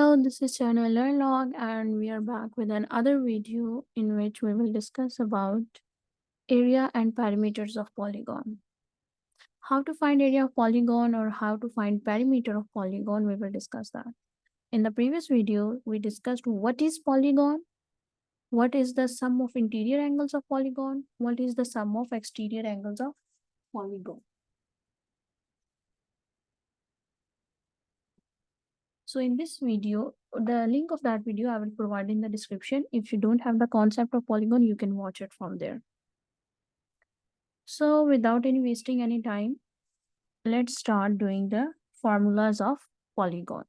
Hello, this is channel LearnLog and we are back with another video in which we will discuss about area and perimeters of polygon. How to find area of polygon or how to find perimeter of polygon, we will discuss that. In the previous video, we discussed what is polygon, what is the sum of interior angles of polygon, what is the sum of exterior angles of polygon. So in this video, the link of that video I will provide in the description. If you don't have the concept of polygon, you can watch it from there. So without wasting any time, let's start doing the formulas of polygon.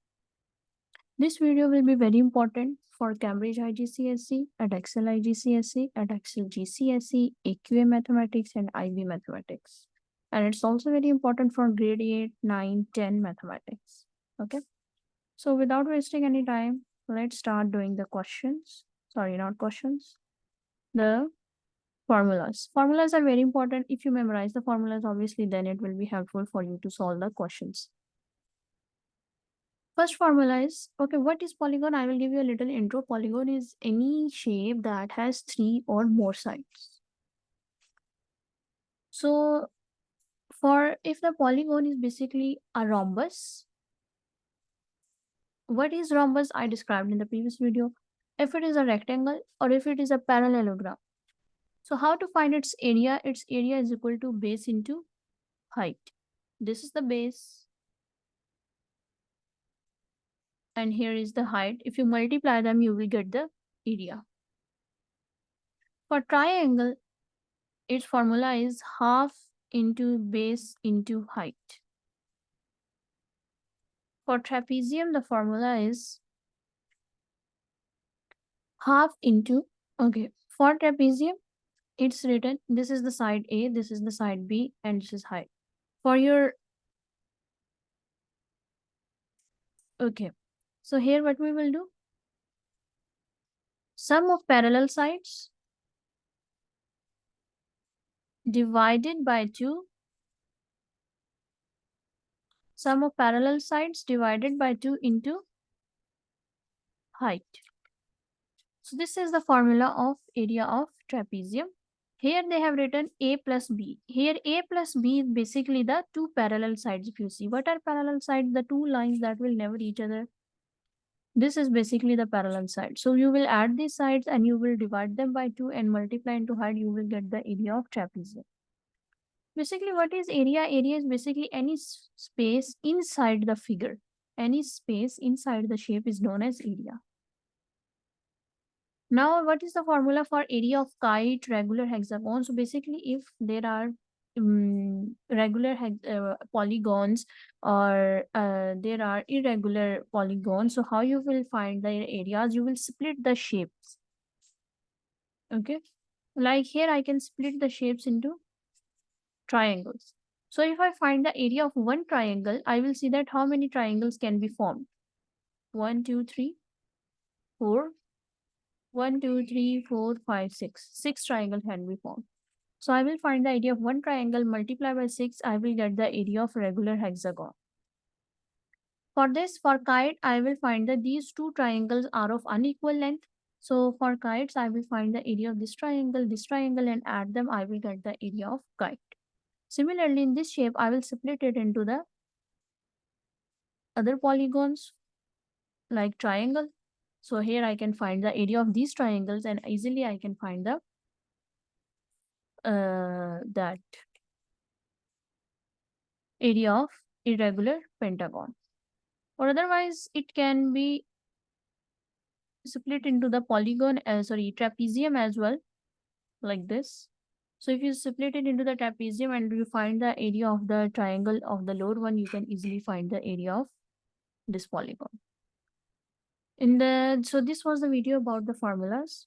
This video will be very important for Cambridge IGCSE, Edexcel IGCSE, Edexcel GCSE, AQA Mathematics and IB Mathematics. And it's also very important for grade 8, 9, 10 Mathematics. Okay. So without wasting any time, let's start doing the questions. Sorry, not questions. The formulas. Formulas are very important. If you memorize the formulas, obviously, then it will be helpful for you to solve the questions. First formula is, okay, what is polygon? I will give you a little intro. Polygon is any shape that has 3 or more sides. So if the polygon is basically a rhombus, what is rhombus? I described in the previous video. If it is a rectangle or if it is a parallelogram. So how to find its area? Its area is equal to base into height. This is the base. And here is the height. If you multiply them, you will get the area. For triangle, its formula is half into base into height. For trapezium, the formula is half into, okay, for trapezium, it's written, this is the side A, this is the side B, and this is height. For your, okay, so here what we will do, sum of parallel sides divided by 2, sum of parallel sides divided by 2 into height. So this is the formula of area of trapezium. Here they have written A plus B. Here A plus B is basically the 2 parallel sides. If you see, what are parallel sides? The 2 lines that will never each other. This is basically the parallel side. So you will add these sides and you will divide them by 2 and multiply into height. You will get the area of trapezium. Basically, what is area? Area is basically any space inside the figure. Any space inside the shape is known as area. Now, what is the formula for area of kite, regular hexagon? So basically, if there are regular polygons or there are irregular polygons, so how you will find the areas? You will split the shapes. Okay, like here I can split the shapes into triangles. So if I find the area of one triangle, I will see that how many triangles can be formed. 1, 2, 3, 4. 1, 2, 3, 4, 5, 6. 6 triangles can be formed. So I will find the area of one triangle, multiply by 6, I will get the area of regular hexagon. For this, for kite, I will find that these 2 triangles are of unequal length. So for kites, I will find the area of this triangle, and add them, I will get the area of kite. Similarly, in this shape, I will split it into the other polygons like triangle. So here I can find the area of these triangles and easily I can find the that area of irregular pentagon. Or otherwise, it can be split into the polygon, trapezium as well, like this. So if you split it into the trapezium and you find the area of the triangle of the lower one, you can easily find the area of this polygon. So this was the video about the formulas.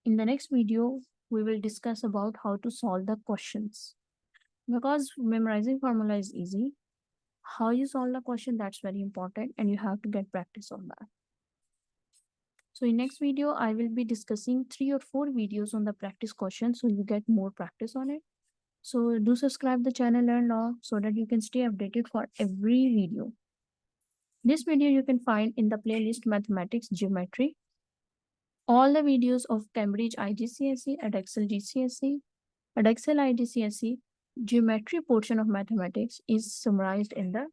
In the next video, we will discuss about how to solve the questions. Because memorizing formula is easy, how you solve the question, that's very important and you have to get practice on that. So in next video, I will be discussing 3 or 4 videos on the practice questions so you get more practice on it. So do subscribe the channel and all so that you can stay updated for every video. This video you can find in the playlist Mathematics Geometry. All the videos of Cambridge IGCSE, Edexcel GCSE, Edexcel IGCSE, geometry portion of mathematics is summarized in the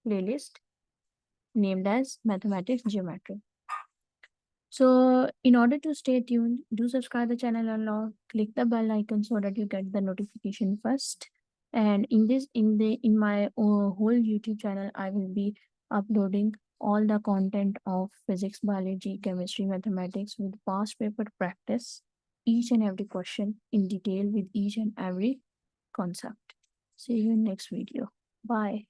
playlist named as Mathematics Geometry. So in order to stay tuned, do subscribe the channel and click the bell icon so that you get the notification first. And in my whole YouTube channel, I will be uploading all the content of physics, biology, chemistry, mathematics with past paper practice, each and every question in detail with each and every concept. See you in next video. Bye.